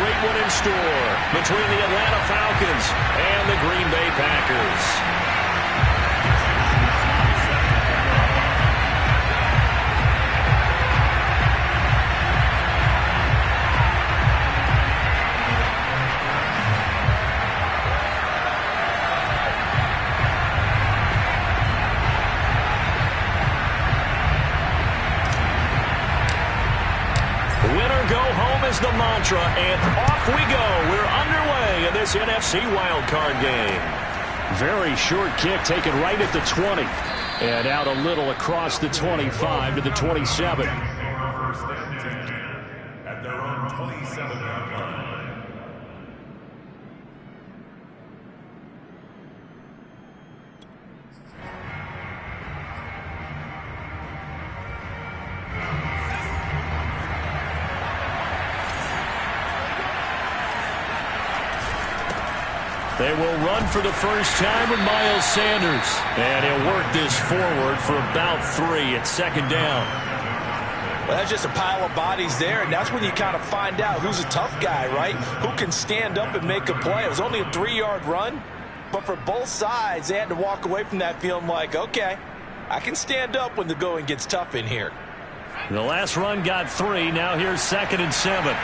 great one in store between the Atlanta Falcons and the Green Bay Packers. The mantra, and off we go. We're underway in this NFC wildcard game. Very short kick taken right at the 20 and out a little across the 25 to the 27. At their own 27-yard line. They will run for the first time with Miles Sanders. And he'll work this forward for about 3 at second down. Well, that's just a pile of bodies there, and that's when you kind of find out who's a tough guy, right? Who can stand up and make a play. It was only a 3-yard run, but for both sides, they had to walk away from that feeling like, okay, I can stand up when the going gets tough in here. The last run got 3. Now here's 2nd and 7.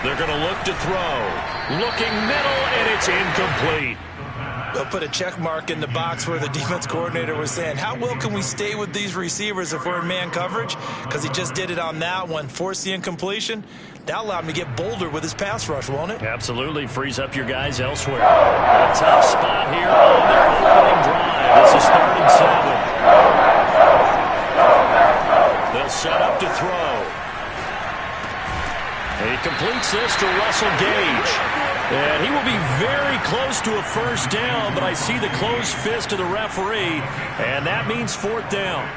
They're going to look to throw. Looking middle, and it's incomplete. They'll put a check mark in the box where the defense coordinator was saying, how well can we stay with these receivers if we're in man coverage? Because he just did it on that one, forced the incompletion. That allowed him to get bolder with his pass rush, won't it? Absolutely. Frees up your guys elsewhere. A tough spot here on their opening drive. This is 3rd and 7. They'll set up to throw. He completes this to Russell Gage. And he will be very close to a first down, but I see the closed fist of the referee, and that means 4th down.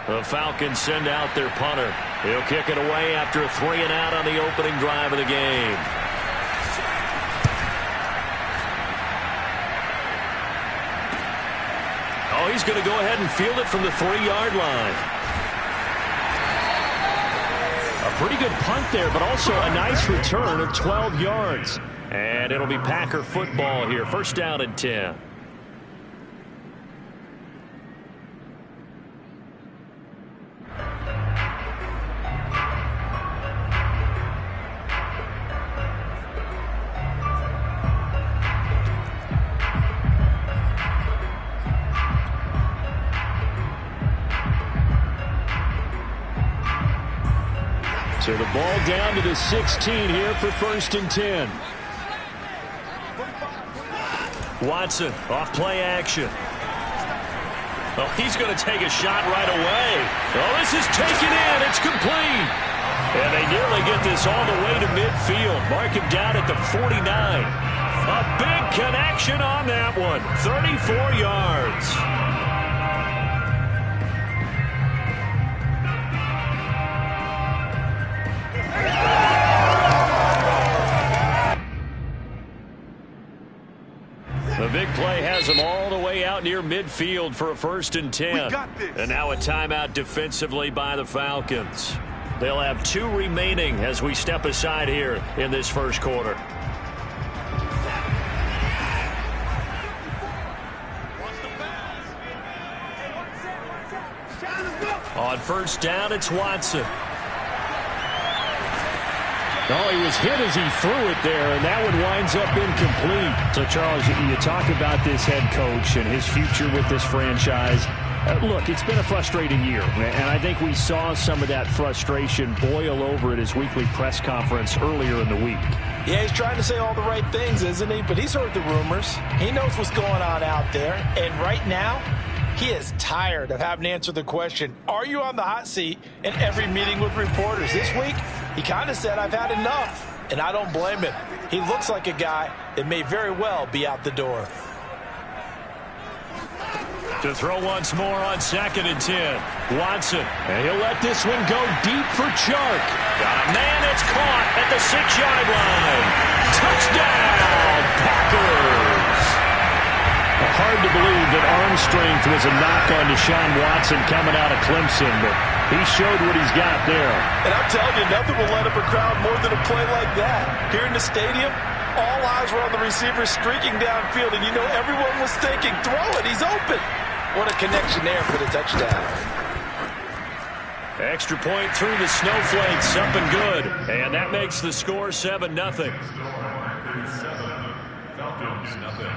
The Falcons send out their punter. He'll kick it away after a 3 and out on the opening drive of the game. Oh, he's going to go ahead and field it from the 3-yard line. A pretty good punt there, but also a nice return of 12 yards. And it'll be Packer football here. 1st down and 10. So the ball down to the 16 here for 1st and 10. Watson off play action. Oh, he's going to take a shot right away. Oh, this is taken in. It's complete. And they nearly get this all the way to midfield. Mark him down at the 49. A big connection on that one. 34 yards. The big play has them all the way out near midfield for a 1st and 10. And now a timeout defensively by the Falcons. They'll have 2 remaining as we step aside here in this 1st quarter. On 1st down, it's Watson. Oh, he was hit as he threw it there, and that one winds up incomplete. So, Charles, you talk about this head coach and his future with this franchise. Look, it's been a frustrating year, and I think we saw some of that frustration boil over at his weekly press conference earlier in the week. Yeah, he's trying to say all the right things, isn't he? But he's heard the rumors. He knows what's going on out there. And right now, he is tired of having to answer the question, are you on the hot seat in every meeting with reporters? This week, he kind of said, I've had enough. And I don't blame him. He looks like a guy that may very well be out the door. To throw once more on 2nd and 10. Watson. And he'll let this one go deep for Chark. Got a man that's caught at the 6-yard line. Touchdown, Packers. Hard to believe that arm strength was a knock on Deshaun Watson coming out of Clemson, but he showed what he's got there. And I'm telling you, nothing will light up a crowd more than a play like that. Here in the stadium, all eyes were on the receiver streaking downfield, and you know everyone was thinking, throw it, he's open. What a connection there for the touchdown. Extra point through the snowflakes, up and good. And that makes the score 7-0. Falcons, nothing.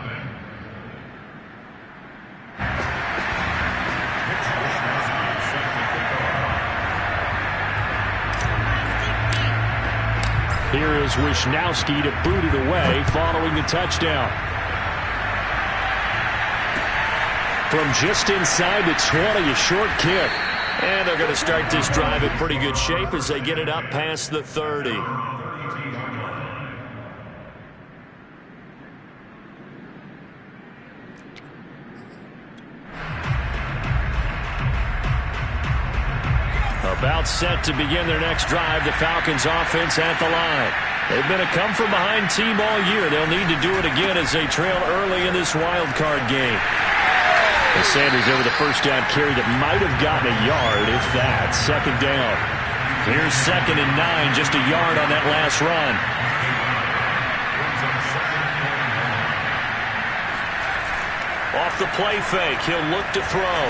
Here is Wishnowski to boot it away following the touchdown. From just inside the 20, a short kick. And they're going to start this drive in pretty good shape as they get it up past the 30. About set to begin their next drive, the Falcons offense at the line. They've been a come-from-behind team all year. They'll need to do it again as they trail early in this wild card game. And Sanders over the first down carry that might have gotten a yard, if that. 2nd down. Here's 2nd and 9, just a yard on that last run. Off the play fake, he'll look to throw.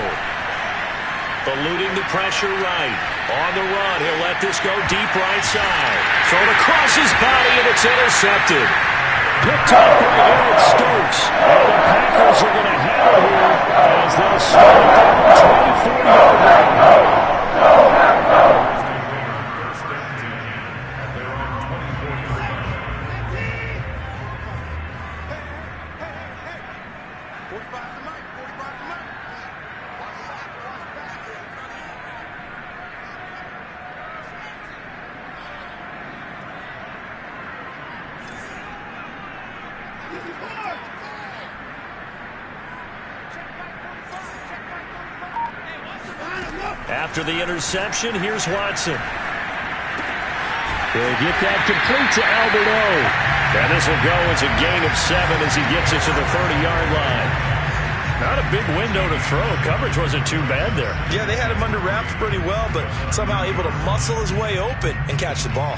Eluding the pressure right. On the run, he'll let this go deep right side. Thrown across his body, and it's intercepted. Picked up by Eric Stokes. And the Packers are going to have it here as they'll start at the 24-yard line. After the interception, here's Watson. They'll get that complete to Alberto. And this will go as a gain of 7 as he gets it to the 30-yard line. Not a big window to throw. Coverage wasn't too bad there. Yeah, they had him under wraps pretty well, but somehow able to muscle his way open and catch the ball.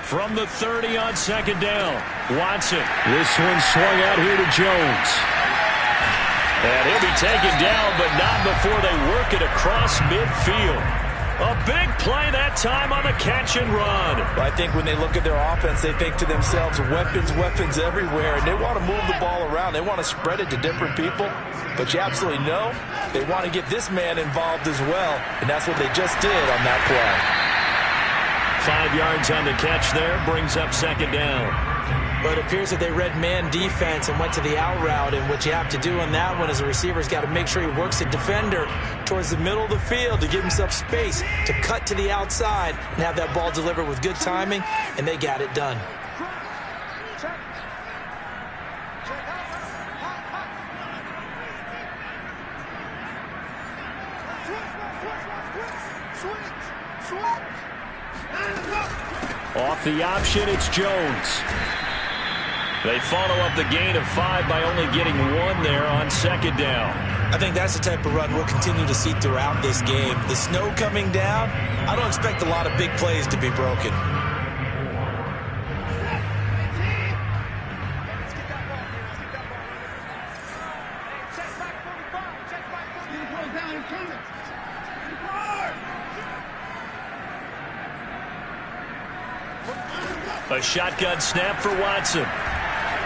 From the 30 on 2nd down, Watson. This one swung out here to Jones. And he'll be taken down, but not before they work it across midfield. A big play that time on the catch and run. I think when they look at their offense, they think to themselves, weapons, weapons everywhere, and they want to move the ball around. They want to spread it to different people, but you absolutely know they want to get this man involved as well, and that's what they just did on that play. 5 yards on the catch there, brings up 2nd down. But it appears that they read man defense and went to the out route, and what you have to do on that one is the receiver's got to make sure he works the defender towards the middle of the field to give himself space to cut to the outside and have that ball delivered with good timing, and they got it done. Off the option, it's Jones. They follow up the gain of 5 by only getting 1 there on 2nd down. I think that's the type of run we'll continue to see throughout this game. The snow coming down, I don't expect a lot of big plays to be broken. A shotgun snap for Watson.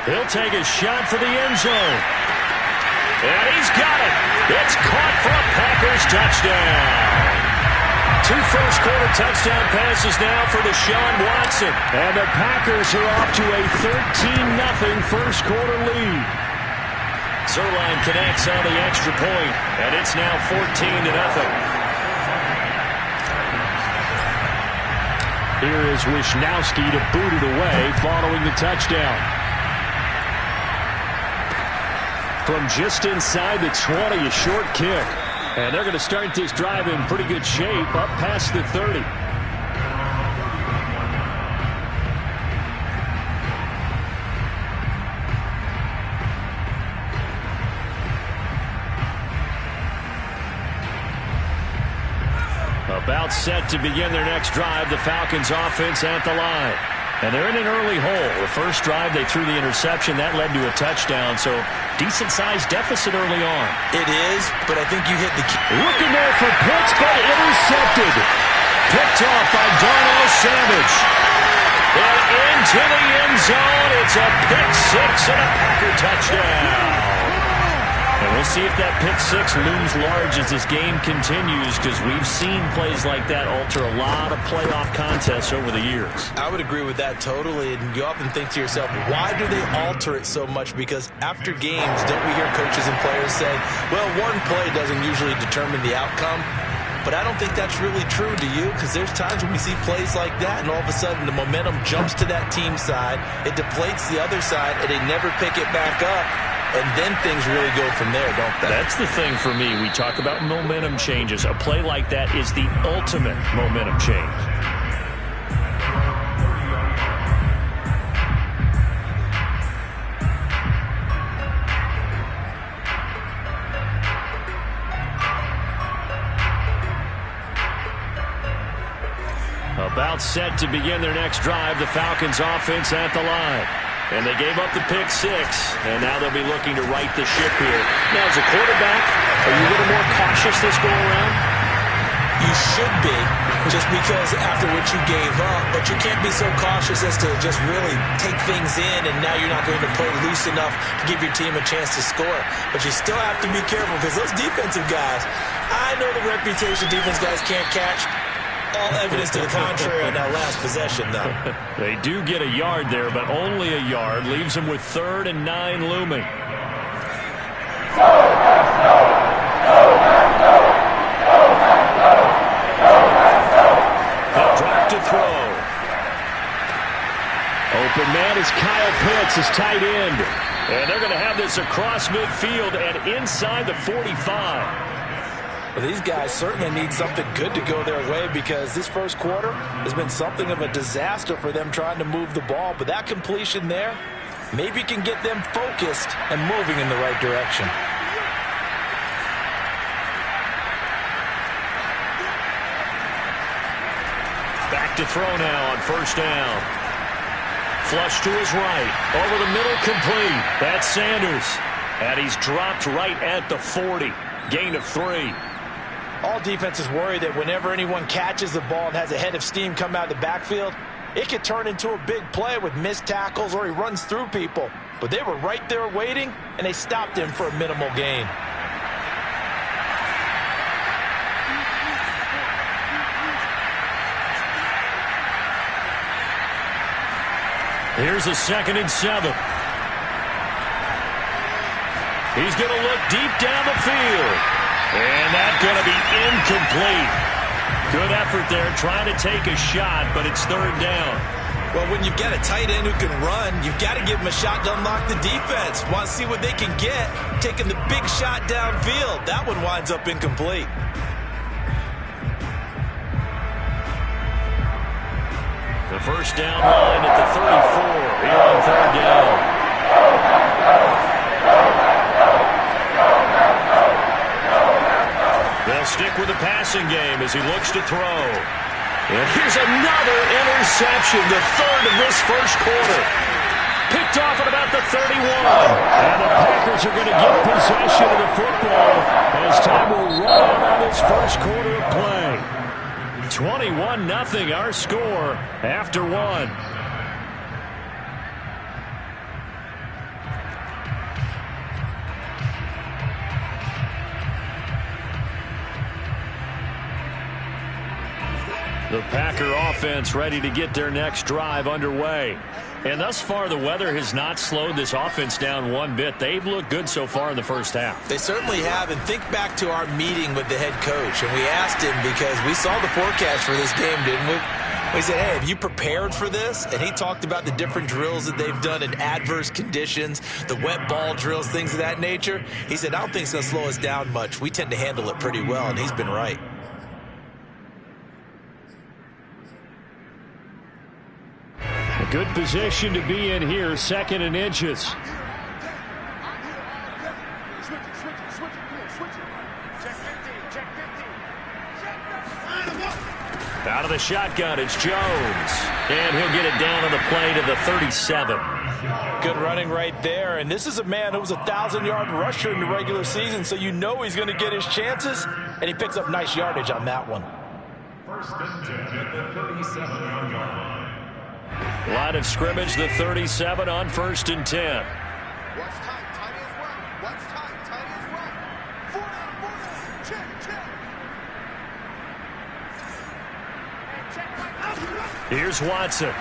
He'll take a shot for the end zone. And he's got it. It's caught for a Packers touchdown. 2 first-quarter touchdown passes now for Deshaun Watson. And the Packers are off to a 13-0 first-quarter lead. Zerline connects on the extra point, and it's now 14-0. Here is Wisnowski to boot it away following the touchdown. From just inside the 20, a short kick. And they're going to start this drive in pretty good shape, up past the 30. About set to begin their next drive, the Falcons offense at the line. And they're in an early hole. The first drive, they threw the interception. That led to a touchdown, so decent-sized deficit early on. It is, but I think you hit the key. Looking there for Pitts, but intercepted. Picked off by Darnell Savage. And into the end zone. It's a pick-6 and a Packer touchdown. And we'll see if that pick-6 looms large as this game continues, because we've seen plays like that alter a lot of playoff contests over the years. I would agree with that totally, and you often think to yourself, why do they alter it so much? Because after games, don't we hear coaches and players say, well, one play doesn't usually determine the outcome? But I don't think that's really true, do you? Because there's times when we see plays like that, and all of a sudden the momentum jumps to that team side, it deflates the other side, and they never pick it back up. And then things really go from there, don't they? That's the thing for me. We talk about momentum changes. A play like that is the ultimate momentum change. About set to begin their next drive, the Falcons offense at the line. And they gave up the pick-6, and now they'll be looking to right the ship here. Now, as a quarterback, are you a little more cautious this go-around? You should be, just because after what you gave up, but you can't be so cautious as to just really take things in, and now you're not going to play loose enough to give your team a chance to score. But you still have to be careful, because those defensive guys, I know the reputation defense guys can't catch. All evidence to the contrary on that last possession, though. They do get a yard there, but only a yard. Leaves them with 3rd and 9 looming. They'll drop to throw. Open man is Kyle Pitts, his tight end. And they're going to have this across midfield and inside the 45. Well, these guys certainly need something good to go their way, because this first quarter has been something of a disaster for them trying to move the ball. But that completion there maybe can get them focused and moving in the right direction. Back to throw now on first down. Flush to his right. Over the middle, complete. That's Sanders. And he's dropped right at the 40. Gain of 3. All defenses worry that whenever anyone catches the ball and has a head of steam come out of the backfield, it could turn into a big play with missed tackles or he runs through people. But they were right there waiting, and they stopped him for a minimal gain. Here's a 2nd and 7. He's going to look deep down the field. And that's going to be incomplete. Good effort there trying to take a shot, but it's 3rd down. Well, when you've got a tight end who can run, you've got to give him a shot to unlock the defense. Want to see what they can get, taking the big shot downfield. That one winds up incomplete. The first down line at the 34 here on 3rd down. They'll stick with the passing game as he looks to throw. And here's another interception, the 3rd of this first quarter. Picked off at about the 31. And the Packers are going to get possession of the football as time will run out on this first quarter of play. 21-0 our score after 1. The Packer offense ready to get their next drive underway. And thus far, the weather has not slowed this offense down one bit. They've looked good so far in the first half. They certainly have. And think back to our meeting with the head coach. And we asked him, because we saw the forecast for this game, didn't we? We said, hey, have you prepared for this? And he talked about the different drills that they've done in adverse conditions, the wet ball drills, things of that nature. He said, I don't think it's going to slow us down much. We tend to handle it pretty well, and he's been right. A good position to be in here, 2nd and inches. Out of the shotgun, it's Jones. And he'll get it down on the play to the 37. Good running right there. And this is a man who was a 1,000-yard rusher in the regular season, so you know he's going to get his chances. And he picks up nice yardage on that one. First and 10 at the 37-yard line. Line of scrimmage, the 37 on 1st and 10. Watch tight, tight as well. Watch tight, tight as well. 4 down, check. Here's Watson.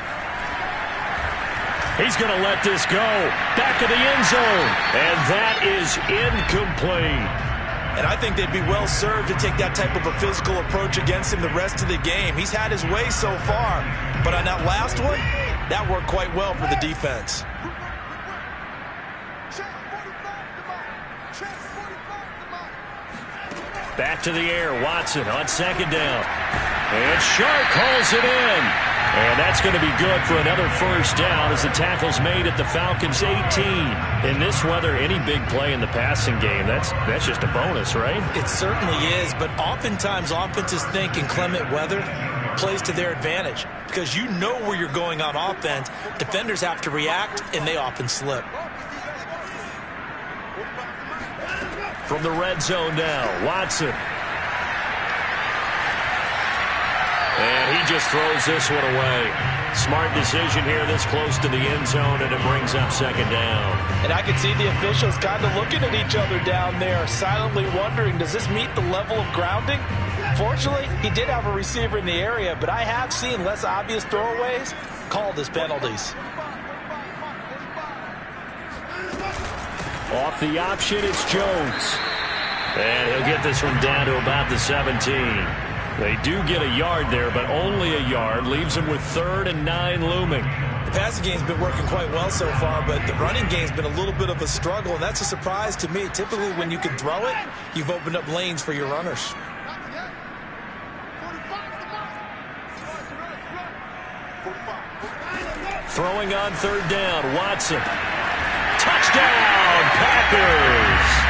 He's going to let this go. Back of the end zone. And that is incomplete. And I think they'd be well served to take that type of a physical approach against him the rest of the game. He's had his way so far. But on that last one, that worked quite well for the defense. Back to the air. Watson on 2nd down. And Shark calls it in. And that's going to be good for another 1st down as the tackle's made at the Falcons' 18. In this weather, any big play in the passing game, that's just a bonus, right? It certainly is, but oftentimes offenses think inclement weather plays to their advantage because you know where you're going on offense. Defenders have to react, and they often slip. From the red zone now, Watson. And he just throws this one away. Smart decision here this close to the end zone, and it brings up 2nd down. And I can see the officials kind of looking at each other down there, silently wondering, does this meet the level of grounding? Fortunately, he did have a receiver in the area, but I have seen less obvious throwaways called as penalties. Off the option, it's Jones. And he'll get this one down to about the 17. They do get a yard there, but only a yard. Leaves them with 3rd and 9 looming. The passing game's been working quite well so far, but the running game's been a little bit of a struggle, and that's a surprise to me. Typically, when you can throw it, you've opened up lanes for your runners. Throwing on 3rd down, Watson. Touchdown, Packers!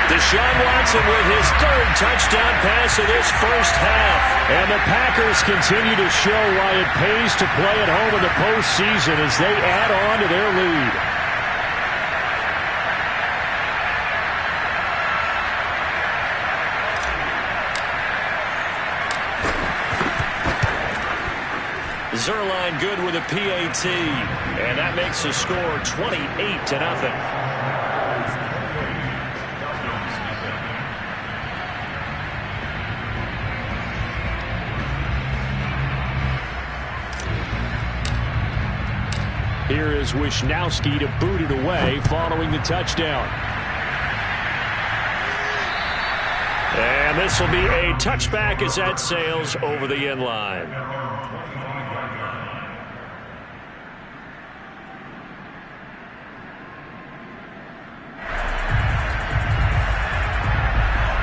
Deshaun Watson with his 3rd touchdown pass of this first half. And the Packers continue to show why it pays to play at home in the postseason as they add on to their lead. Zerline good with a PAT, and that makes the score 28-0. Here is Wisnowski to boot it away following the touchdown. And this will be a touchback as that sails over the end line.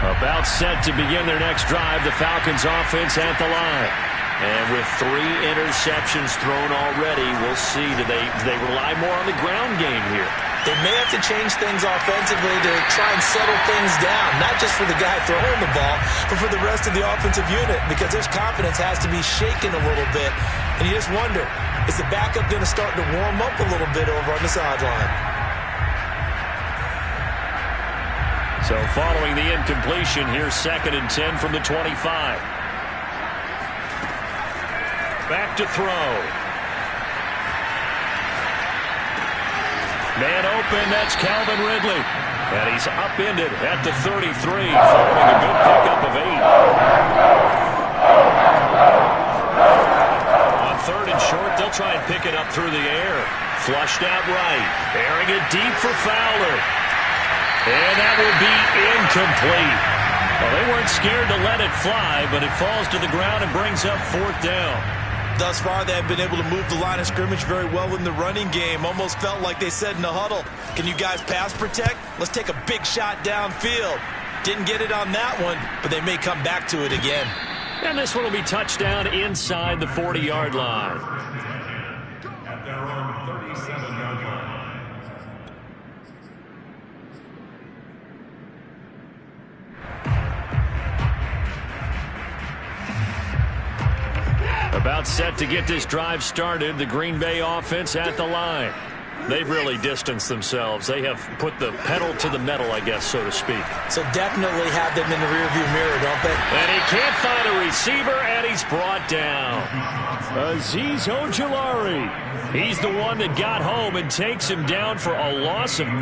About set to begin their next drive, the Falcons offense at the line. And with 3 interceptions thrown already, we'll see, do they rely more on the ground game here? They may have to change things offensively to try and settle things down, not just for the guy throwing the ball, but for the rest of the offensive unit, because their confidence has to be shaken a little bit. And you just wonder, is the backup going to start to warm up a little bit over on the sideline? So following the incompletion, here's 2nd and 10 from the 25. Back to throw. Man open, that's Calvin Ridley. And he's upended at the 33, following a good pickup of 8. On third and short, they'll try and pick it up through the air. Flushed out right. Airing it deep for Fowler. And that will be incomplete. Well, they weren't scared to let it fly, but it falls to the ground and brings up fourth down. Thus far, they have been able to move the line of scrimmage very well in the running game. Almost felt like they said in the huddle, can you guys pass protect? Let's take a big shot downfield. Didn't get it on that one, but they may come back to it again. And this one will be touchdown inside the 40-yard line. At their own 37-yard line. About set to get this drive started, the Green Bay offense at the line. They've really distanced themselves. They have put the pedal to the metal, I guess, so to speak. So definitely have them in the rearview mirror, don't they? And he can't find a receiver, and he's brought down. Azeez Ojulari. He's the one that got home and takes him down for a loss of 9.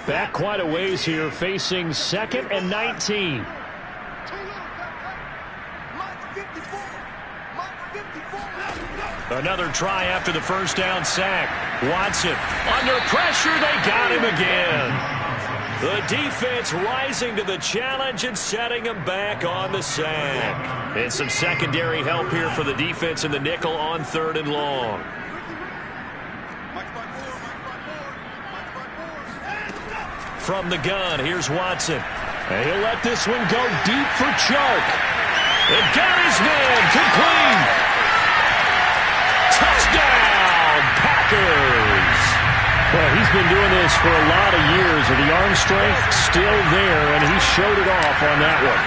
Back quite a ways here, facing 2nd and 19. Another try after the first down sack. Watson under pressure. They got him again. The defense rising to the challenge and setting him back on the sack. And some secondary help here for the defense in the nickel on 3rd and long. From the gun, here's Watson. And he'll let this one go deep for Chark. It got his man complete. Touchdown, Packers. Well, he's been doing this for a lot of years, and the arm strength still there, and he showed it off on that one.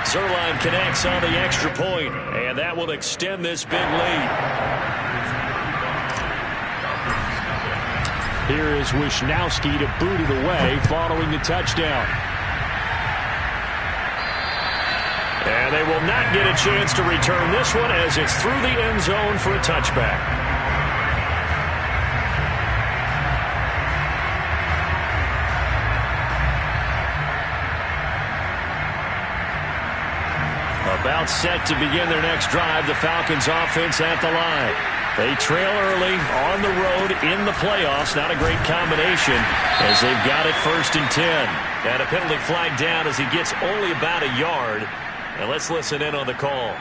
Zerline connects on the extra point, and that will extend this big lead. Here is Wishnowski to boot it away following the touchdown. And they will not get a chance to return this one as it's through the end zone for a touchback. About set to begin their next drive, the Falcons offense at the line. They trail early on the road in the playoffs. Not a great combination as they've got it 1st and 10. And a penalty flag down as he gets only about a yard. And let's listen in on the call.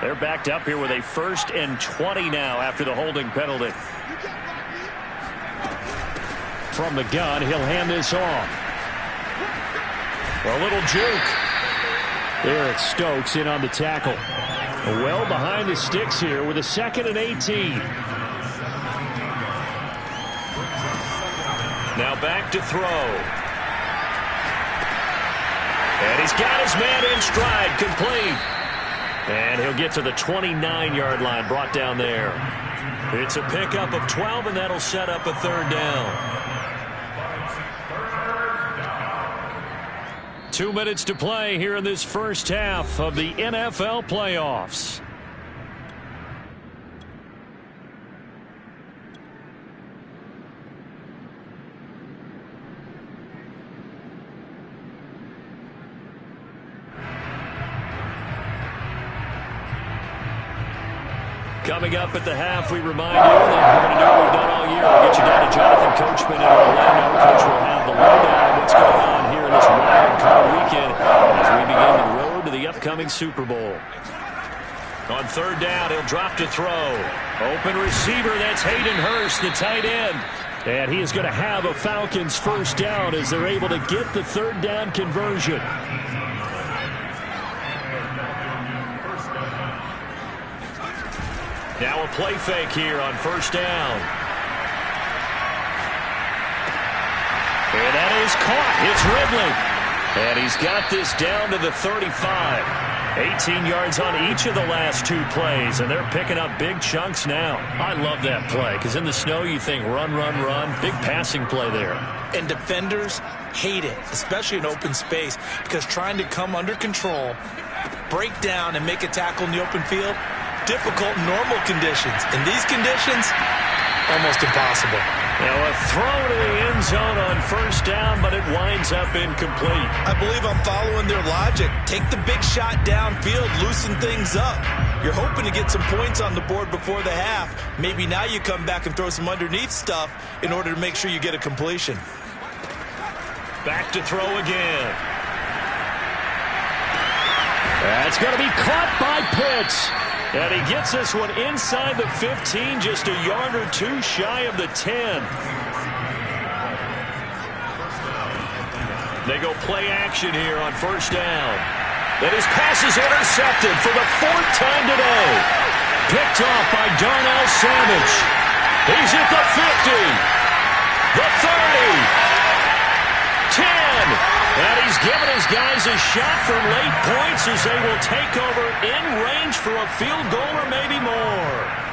They're backed up here with a 1st and 20 now after the holding penalty. From the gun, he'll hand this off. A little juke. Eric Stokes in on the tackle. Well behind the sticks here with a 2nd and 18. Now back to throw. And he's got his man in stride, complete. And he'll get to the 29-yard line, brought down there. It's a pickup of 12, and that'll set up a 3rd down. 2 minutes to play here in this first half of the NFL playoffs. Coming up at the half, we remind you that we're going to do what we've done all year. We'll get you down to Jonathan Coachman in Orlando. Coach will have the lowdown on what's going on here in this wild card weekend as we begin the road to the upcoming Super Bowl. On 3rd down, he'll drop to throw. Open receiver, that's Hayden Hurst, the tight end. And he is going to have a Falcons 1st down as they're able to get the 3rd down conversion. Now a play fake here on 1st down. And that is caught. It's Ridley. And he's got this down to the 35. 18 yards on each of the last 2 plays, and they're picking up big chunks now. I love that play because in the snow you think run, run, run. Big passing play there. And defenders hate it, especially in open space, because trying to come under control, break down, and make a tackle in the open field, difficult in normal conditions. In these conditions, almost impossible. Now a throw to the end zone on first down, but it winds up incomplete. I believe I'm following their logic. Take the big shot downfield, loosen things up. You're hoping to get some points on the board before the half. Maybe now you come back and throw some underneath stuff in order to make sure you get a completion. Back to throw again. That's going to be caught by Pitts. And he gets this one inside the 15, just a yard or two shy of the 10. They go play action here on first down. And his pass is intercepted for the 4th time today. Picked off by Darnell Savage. He's at the 50, the 30, 10. And he's given his guys a shot for late points as they will take over in range for a field goal or maybe more.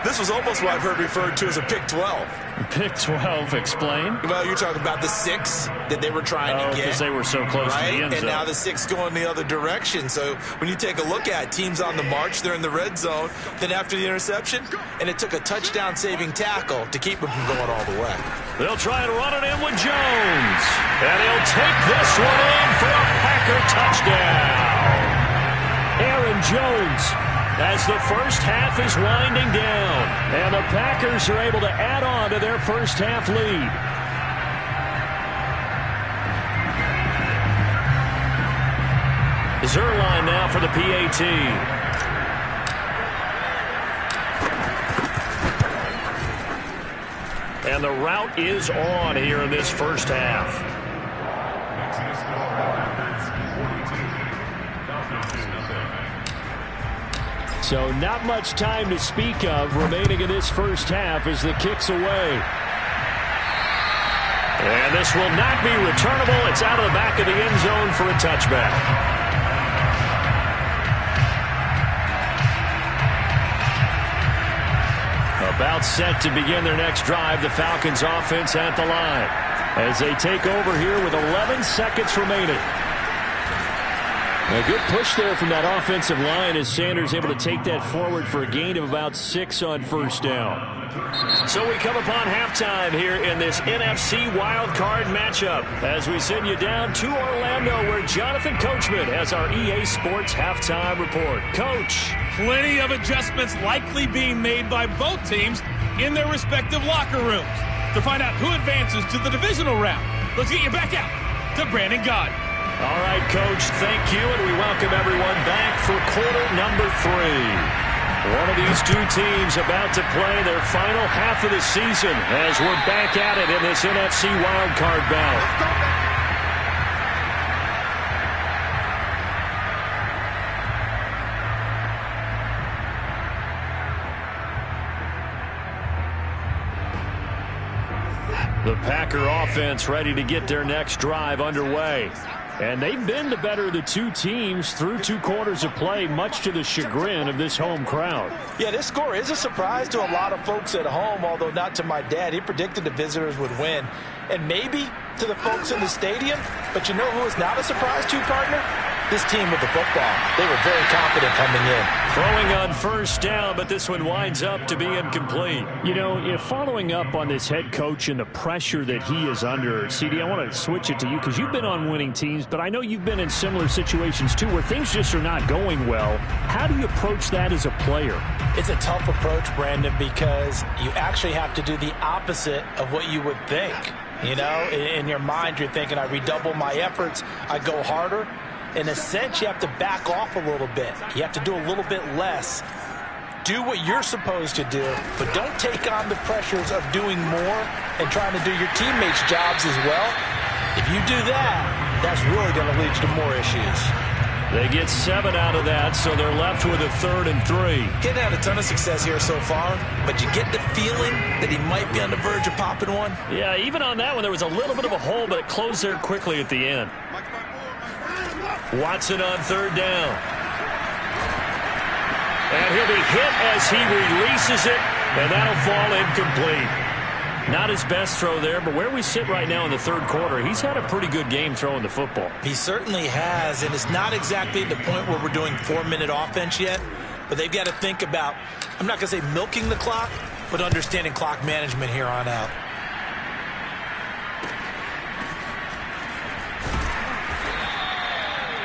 This was almost what I've heard referred to as a pick 12. Pick 12, explain. Well, you're talking about the 6 that they were trying to get. Because they were so close to the end zone. And now the 6 going the other direction. So when you take a look at teams on the march, they're in the red zone. Then after the interception, and it took a touchdown-saving tackle to keep them from going all the way. They'll try and run it in with Jones. And he'll take this one in for a Packer touchdown. Aaron Jones, as the first half is winding down, and the Packers are able to add on to their first half lead. Zerline now for the PAT. And the route is on here in this first half. So not much time to speak of remaining in this first half as the kick's away. And this will not be returnable. It's out of the back of the end zone for a touchback. About set to begin their next drive, the Falcons offense at the line as they take over here with 11 seconds remaining. A good push there from that offensive line as Sanders able to take that forward for a gain of about 6 on first down. So we come upon halftime here in this NFC wildcard matchup as we send you down to Orlando where Jonathan Coachman has our EA Sports halftime report. Coach. Plenty of adjustments likely being made by both teams in their respective locker rooms. To find out who advances to the divisional round, let's get you back out to Brandon Gaudin. All right, Coach, thank you, and we welcome everyone back for quarter number 3. One of these two teams about to play their final half of the season as we're back at it in this NFC wildcard bout. The Packer offense ready to get their next drive underway. And they've been the better of the two teams through 2 quarters of play, much to the chagrin of this home crowd. Yeah, this score is a surprise to a lot of folks at home, although not to my dad. He predicted the visitors would win. And maybe to the folks in the stadium. But you know who is not a surprise to, partner? This team with the football. They were very confident coming in. Throwing on first down, but this one winds up to be incomplete. You know, if following up on this head coach and the pressure that he is under, CD, I want to switch it to you because you've been on winning teams, but I know you've been in similar situations too where things just are not going well. How do you approach that as a player? It's a tough approach, Brandon, because you actually have to do the opposite of what you would think. You know, in your mind, you're thinking, I redouble my efforts, I go harder. In a sense, you have to back off a little bit. You have to do a little bit less. Do what you're supposed to do, but don't take on the pressures of doing more and trying to do your teammates' jobs as well. If you do that, that's really going to lead to more issues. They get 7 out of that, so they're left with a 3rd and 3. Getting had a ton of success here so far, but you get the feeling that he might be on the verge of popping one. Yeah, even on that one, there was a little bit of a hole, but it closed there quickly at the end. Watson on 3rd down. And he'll be hit as he releases it, and that'll fall incomplete. Not his best throw there, but where we sit right now in the third quarter, he's had a pretty good game throwing the football. He certainly has, and it's not exactly the point where we're doing 4-minute offense yet, but they've got to think about, I'm not going to say milking the clock, but understanding clock management here on out.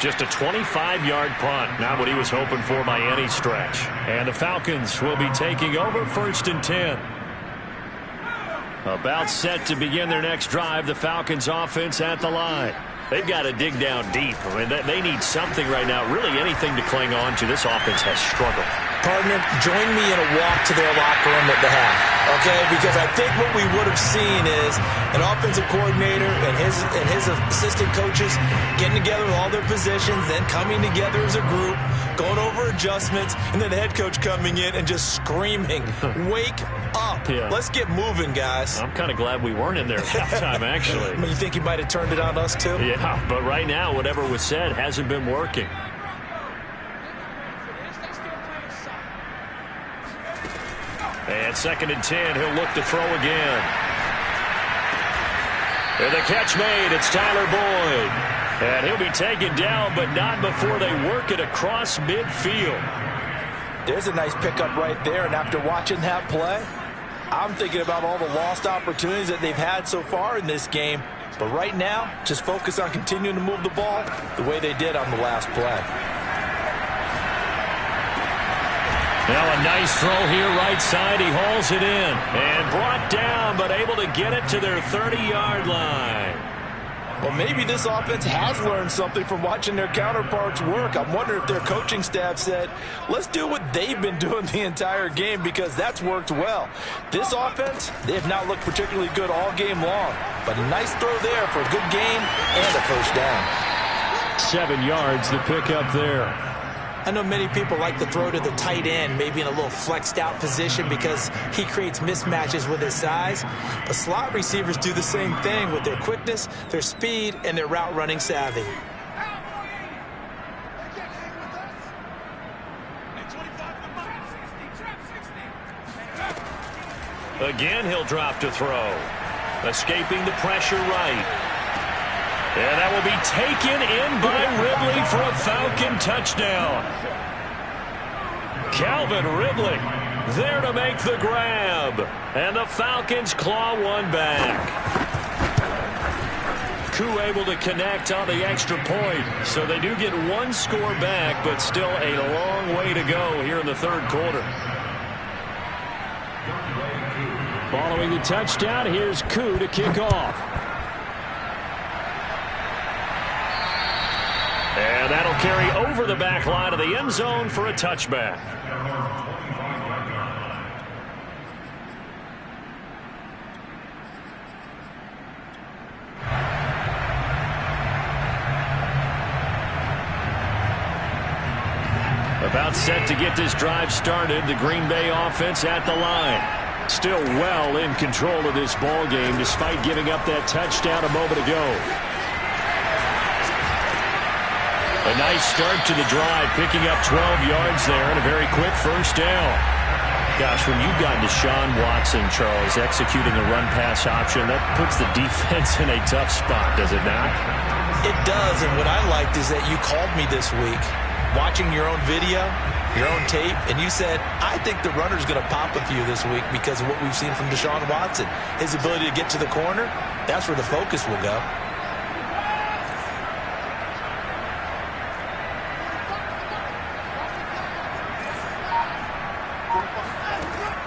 Just a 25-yard punt, not what he was hoping for by any stretch. And the Falcons will be taking over 1st and 10. About set to begin their next drive, the Falcons offense at the line. They've got to dig down deep. I mean, they need something right now, really anything to cling on to. This offense has struggled. Partner, join me in a walk to their locker room at the half, okay? Because I think what we would have seen is an offensive coordinator and his assistant coaches getting together with all their positions, then coming together as a group, going over adjustments, and then the head coach coming in and just screaming, wake up. Yeah. Let's get moving, guys. I'm kind of glad we weren't in there at halftime, actually. I mean, you think he might have turned it on us, too? Yeah, but right now, whatever was said hasn't been working. And 2nd and 10, he'll look to throw again. And the catch made, it's Tyler Boyd. And he'll be taken down, but not before they work it across midfield. There's a nice pickup right there, and after watching that play, I'm thinking about all the lost opportunities that they've had so far in this game. But right now, just focus on continuing to move the ball the way they did on the last play. Now a nice throw here right side. He hauls it in. And brought down, but able to get it to their 30-yard line. Well, maybe this offense has learned something from watching their counterparts work. I'm wondering if their coaching staff said, let's do what they've been doing the entire game, because that's worked well. This offense, they have not looked particularly good all game long. But a nice throw there for a good gain and a first down. 7 yards, the pickup there. I know many people like to throw to the tight end, maybe in a little flexed out position because he creates mismatches with his size. But slot receivers do the same thing with their quickness, their speed, and their route running savvy. Again, he'll drop to throw. Escaping the pressure right. And that will be taken in by Ridley for a Falcon touchdown. Calvin Ridley there to make the grab. And the Falcons claw one back. Koo able to connect on the extra point. So they do get one score back, but still a long way to go here in the third quarter. Following the touchdown, here's Koo to kick off. And that'll carry over the back line of the end zone for a touchback. About set to get this drive started. The Green Bay offense at the line. Still well in control of this ball game despite giving up that touchdown a moment ago. A nice start to the drive, picking up 12 yards there and a very quick first down. Gosh, when you've got Deshaun Watson, Charles, executing a run-pass option, that puts the defense in a tough spot, does it not? It does, and what I liked is that you called me this week, watching your own video, your own tape, and you said, I think the runner's going to pop a few this week because of what we've seen from Deshaun Watson. His ability to get to the corner, that's where the focus will go.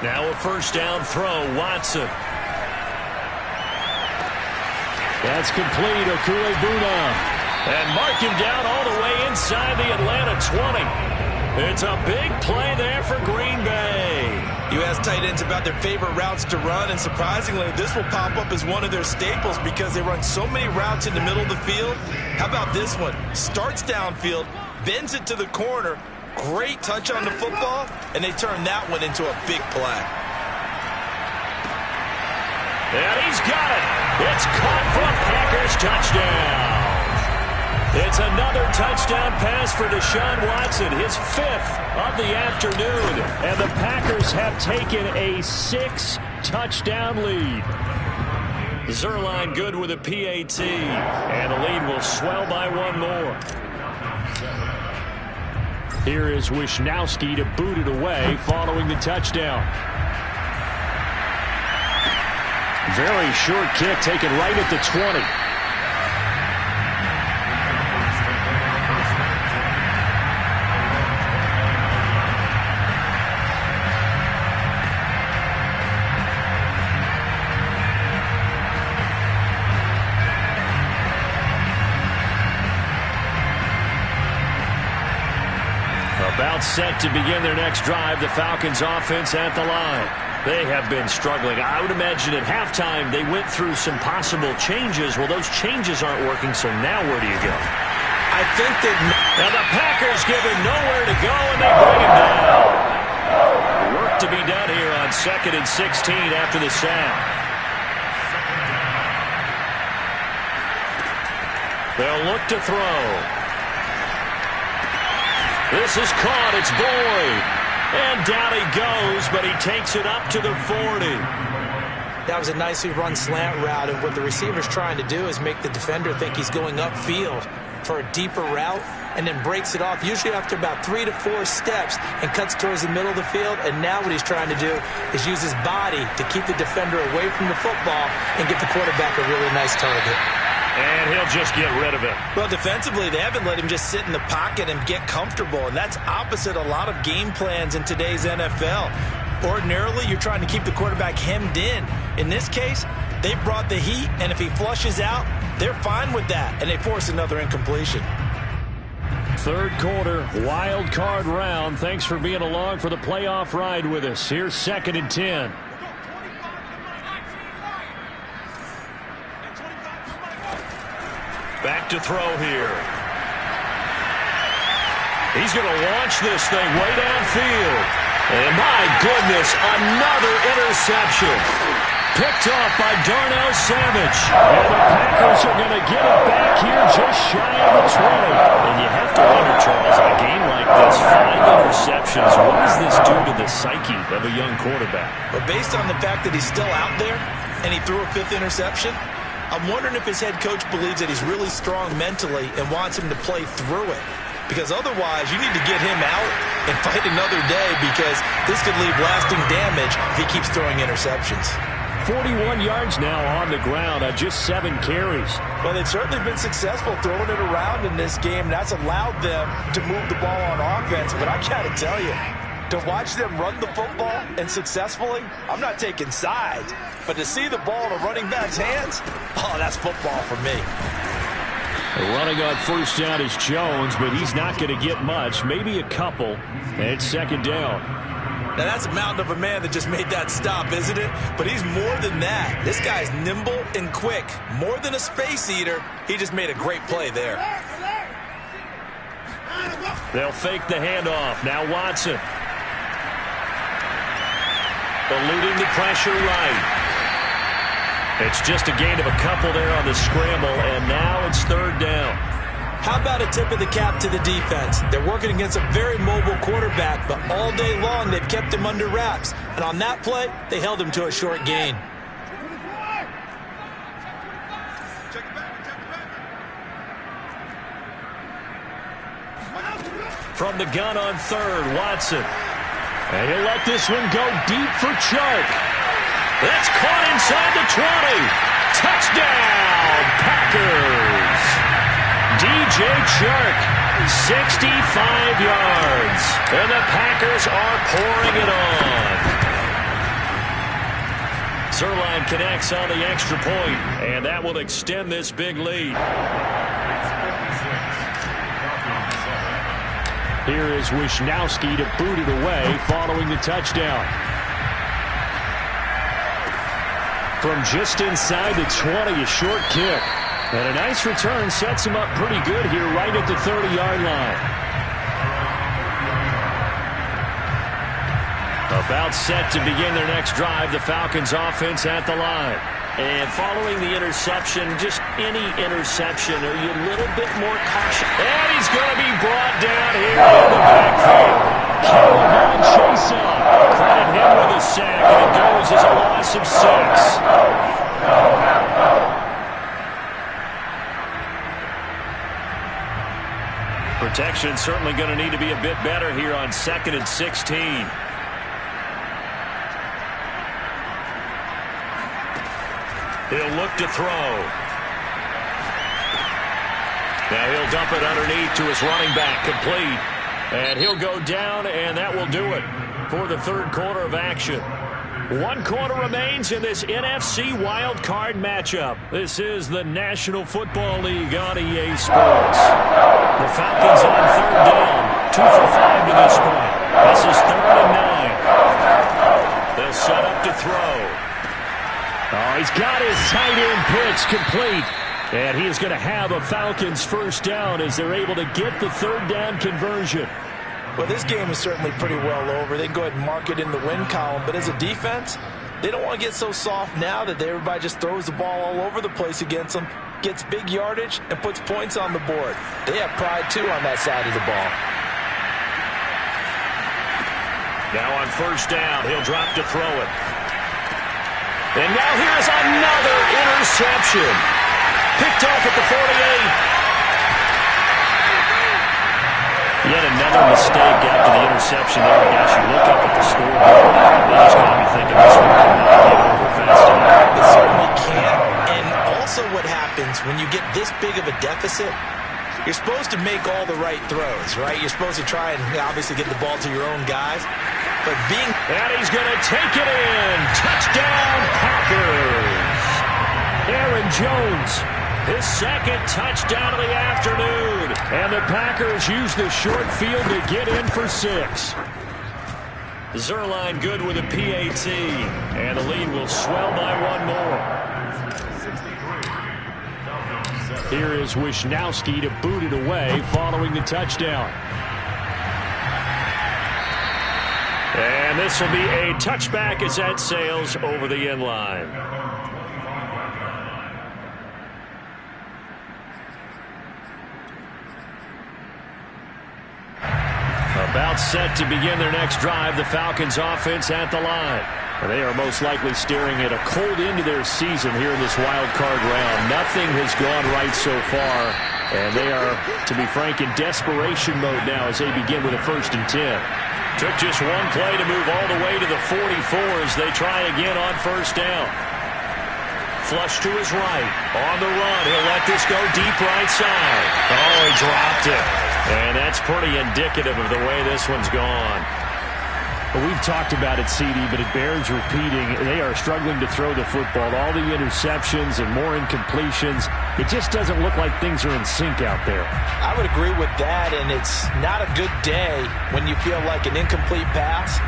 Now a first down throw, Watson. That's complete, Okule-Buna. And mark him down all the way inside the Atlanta 20. It's a big play there for Green Bay. You ask tight ends about their favorite routes to run, and surprisingly, this will pop up as one of their staples because they run so many routes in the middle of the field. How about this one? Starts downfield, bends it to the corner, great touch on the football, and they turn that one into a big play. And he's got it. It's caught for a Packers touchdown. It's another touchdown pass for Deshaun Watson, his 5th of the afternoon. And the Packers have taken a 6-0 touchdown lead. Zerline good with a PAT, and the lead will swell by one more. Here is Wisnowski to boot it away following the touchdown. Very short kick taken right at the 20. About set to begin their next drive, the Falcons offense at the line. They have been struggling. I would imagine at halftime they went through some possible changes. Well, those changes aren't working, so now where do you go? I think that... Now the Packers give him nowhere to go, and they bring him down. Work to be done here on 2nd and 16 after the sack. They'll look to throw. This is caught. It's Boyd. And down he goes, but he takes it up to the 40. That was a nicely run slant route, and what the receiver's trying to do is make the defender think he's going upfield for a deeper route, and then breaks it off, usually after about 3 to 4 steps, and cuts towards the middle of the field. And now what he's trying to do is use his body to keep the defender away from the football and get the quarterback a really nice target. And he'll just get rid of it. Well, defensively, they haven't let him just sit in the pocket and get comfortable, and that's opposite a lot of game plans in today's NFL. Ordinarily, you're trying to keep the quarterback hemmed in. In this case, they brought the heat, and if he flushes out, they're fine with that, and they force another incompletion. Third quarter, wild card round. Thanks for being along for the playoff ride with us. Here's 2nd and 10. Back to throw here. He's going to launch this thing way downfield. And my goodness, another interception. Picked off by Darnell Savage. And the Packers are going to get it back here just shy of the 20. And you have to wonder, Charles, in a game like this, 5 interceptions, what does this do to the psyche of a young quarterback? But based on the fact that he's still out there and he threw a 5th interception, I'm wondering if his head coach believes that he's really strong mentally and wants him to play through it. Because otherwise, you need to get him out and fight another day, because this could leave lasting damage if he keeps throwing interceptions. 41 yards now on the ground on just 7 carries. Well, they've certainly been successful throwing it around in this game. That's allowed them to move the ball on offense. But I got to tell you, to watch them run the football and successfully, I'm not taking sides. But to see the ball in a running back's hands, oh, that's football for me. Running on first down is Jones, but he's not going to get much, maybe a couple. And it's 2nd down. Now, that's a mountain of a man that just made that stop, isn't it? But he's more than that. This guy's nimble and quick. More than a space eater, he just made a great play there. They'll fake the handoff. Now Watson. Eluding the pressure right. It's just a gain of a couple there on the scramble, and now it's 3rd down. How about a tip of the cap to the defense? They're working against a very mobile quarterback, but all day long they've kept him under wraps. And on that play, they held him to a short gain. From the gun on 3rd, Watson. And he'll let this one go deep for Chark. That's caught inside the 20. Touchdown, Packers. DJ Chark, 65 yards. And the Packers are pouring it on. Zerline connects on the extra point, and that will extend this big lead. Here is Wisnowski to boot it away following the touchdown. From just inside the 20, a short kick. And a nice return sets him up pretty good here right at the 30-yard line. About set to begin their next drive, the Falcons offense at the line. And following the interception, just any interception, are you a little bit more cautious? And he's going to be brought down here in the backfield. Callahan chase up. Credit him with a sack, and it goes as a loss loss of 6. Protection certainly going to need to be a bit better here on 2nd and 16. He'll look to throw. Now he'll dump it underneath to his running back, complete. And he'll go down, and that will do it for the third quarter of action. 1 quarter remains in this NFC wild card matchup. This is the National Football League on EA Sports. The Falcons on 3rd down, 2 for 5 to this point. This is 3rd and 9. They'll set up to throw. Oh, he's got his tight end pitch complete. And he is going to have a Falcons first down as they're able to get the 3rd down conversion. Well, this game is certainly pretty well over. They can go ahead and mark it in the win column. But as a defense, they don't want to get so soft now that everybody just throws the ball all over the place against them, gets big yardage, and puts points on the board. They have pride, too, on that side of the ball. Now on 1st down, he'll drop to throw it. And now here's another interception. Picked off at the 48. Yet another mistake after the interception there. Gosh, you look up at the scoreboard. They just got to be thinking this one cannot get over fast enough. It certainly can't. And also what happens when you get this big of a deficit, you're supposed to make all the right throws, right? You're supposed to try and obviously get the ball to your own guys. But being... And he's going to take it in. Touchdown, Packers. Aaron Jones, his 2nd touchdown of the afternoon. And the Packers use the short field to get in for 6. Zerline good with a PAT. And the lead will swell by 1 more. Here is Wisnowski to boot it away following the touchdown. And this will be a touchback as that sails over the end line. About set to begin their next drive, the Falcons offense at the line. And they are most likely staring at a cold end to their season here in this wild card round. Nothing has gone right so far, and they are, to be frank, in desperation mode now as they begin with a 1st and 10. Took just 1 play to move all the way to the 44 as they try again on 1st down. Flush to his right. On the run. He'll let this go deep right side. Oh, he dropped it. And that's pretty indicative of the way this one's gone. Well, we've talked about it, CD, but it bears repeating. They are struggling to throw the football. All the interceptions and more incompletions. It just doesn't look like things are in sync out there. I would agree with that, and it's not a good day when you feel like an incomplete pass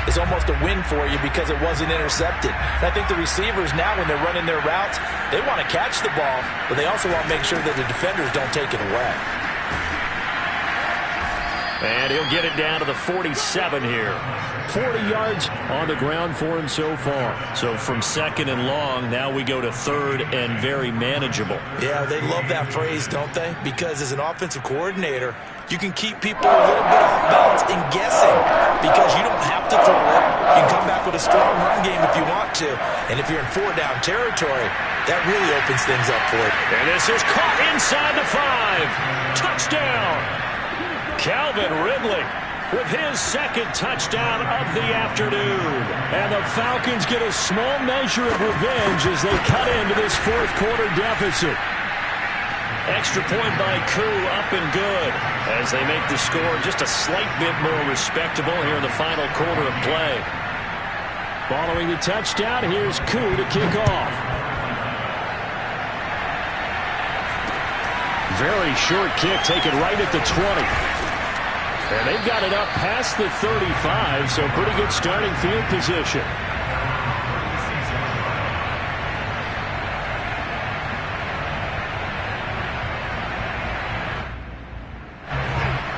is almost a win for you because it wasn't intercepted. And I think the receivers now, when they're running their routes, they want to catch the ball, but they also want to make sure that the defenders don't take it away. And he'll get it down to the 47 here. 40 yards on the ground for him so far. So from 2nd and long, now we go to 3rd and very manageable. Yeah, they love that phrase, don't they? Because as an offensive coordinator, you can keep people a little bit off balance and guessing because you don't have to throw it. You can come back with a strong run game if you want to. And if you're in 4-down territory, that really opens things up for you. And this is caught inside the 5. Touchdown. Calvin Ridley with his 2nd touchdown of the afternoon. And the Falcons get a small measure of revenge as they cut into this 4th quarter deficit. Extra point by Koo, up and good, as they make the score just a slight bit more respectable here in the final quarter of play. Following the touchdown, here's Koo to kick off. Very short kick, taken right at the 20. And they've got it up past the 35, so pretty good starting field position.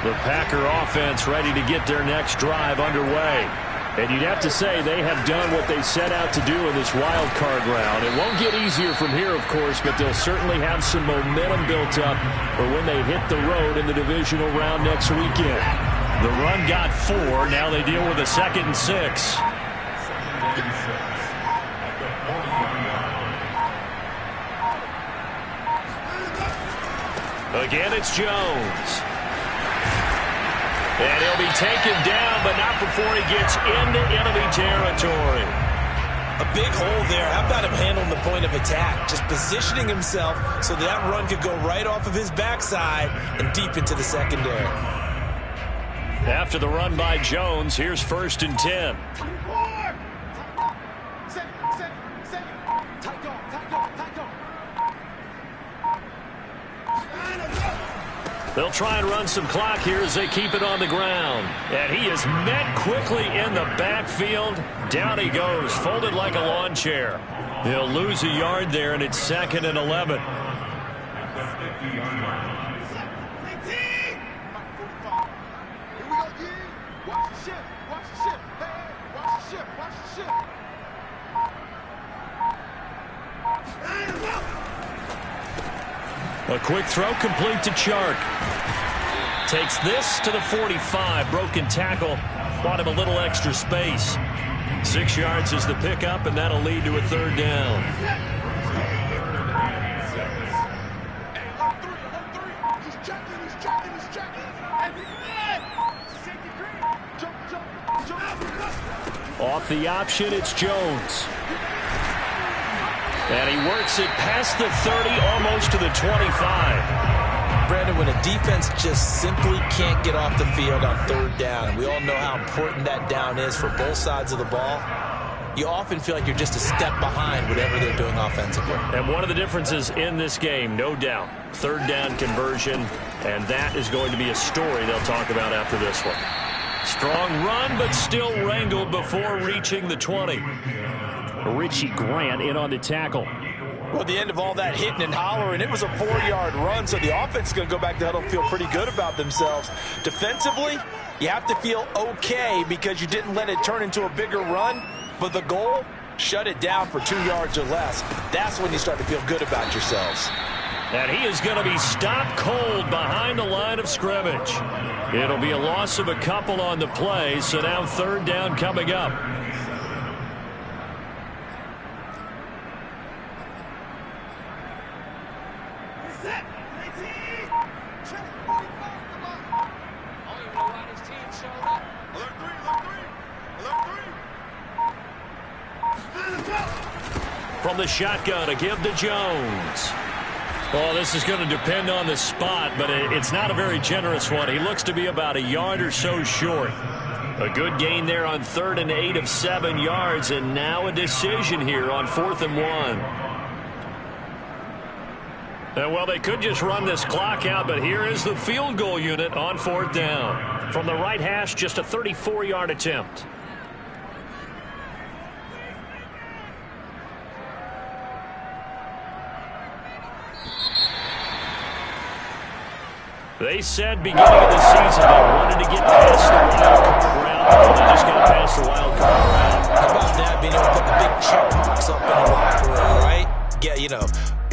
The Packer offense ready to get their next drive underway. And you'd have to say they have done what they set out to do in this wild card round. It won't get easier from here, of course, but they'll certainly have some momentum built up for when they hit the road in the divisional round next weekend. The run got 4. Now they deal with a 2nd and 6. Again, it's Jones. And he'll be taken down, but not before he gets into enemy territory. A big hole there. How about him handling the point of attack? Just positioning himself so that run could go right off of his backside and deep into the secondary. After the run by Jones, here's 1st and 10. They'll try and run some clock here as they keep it on the ground. And he is met quickly in the backfield. Down he goes, folded like a lawn chair. He'll lose a yard there, and it's 2nd and 11. A quick throw complete to Chark. Takes this to the 45. Broken tackle. Bought him a little extra space. 6 yards is the pickup, and that'll lead to a 3rd down. Off the option, it's Jones. And he works it past the 30, almost to the 25. Brandon, when a defense just simply can't get off the field on 3rd down, and we all know how important that down is for both sides of the ball, you often feel like you're just a step behind whatever they're doing offensively. And one of the differences in this game, no doubt, 3rd down conversion, and that is going to be a story they'll talk about after this one. Strong run, but still wrangled before reaching the 20. Richie Grant in on the tackle. Well, at the end of all that hitting and hollering, it was a 4-yard run, so the offense is going to go back to the huddle and feel pretty good about themselves. Defensively, you have to feel okay because you didn't let it turn into a bigger run, but the goal, shut it down for 2 yards or less. That's when you start to feel good about yourselves. And he is going to be stopped cold behind the line of scrimmage. It'll be a loss of a couple on the play, so now 3rd down coming up. From the shotgun, a give to Jones. Well, this is going to depend on the spot, but it's not a very generous one. He looks to be about a yard or so short. A good gain there on 3rd and 8 of 7 yards, and now a decision here on 4th and 1. And, well, they could just run this clock out, but here is the field goal unit on 4th down. From the right hash, just a 34-yard attempt. They said beginning of the season they wanted to get past the wild card round. They just got past the wild card round. How about that, being able to put the big check marks up in the locker room, right?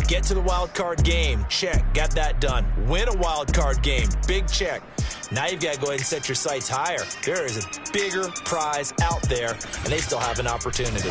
Get to the wild card game. Check. Got that done. Win a wild card game. Big check. Now you've got to go ahead and set your sights higher. There is a bigger prize out there, and they still have an opportunity.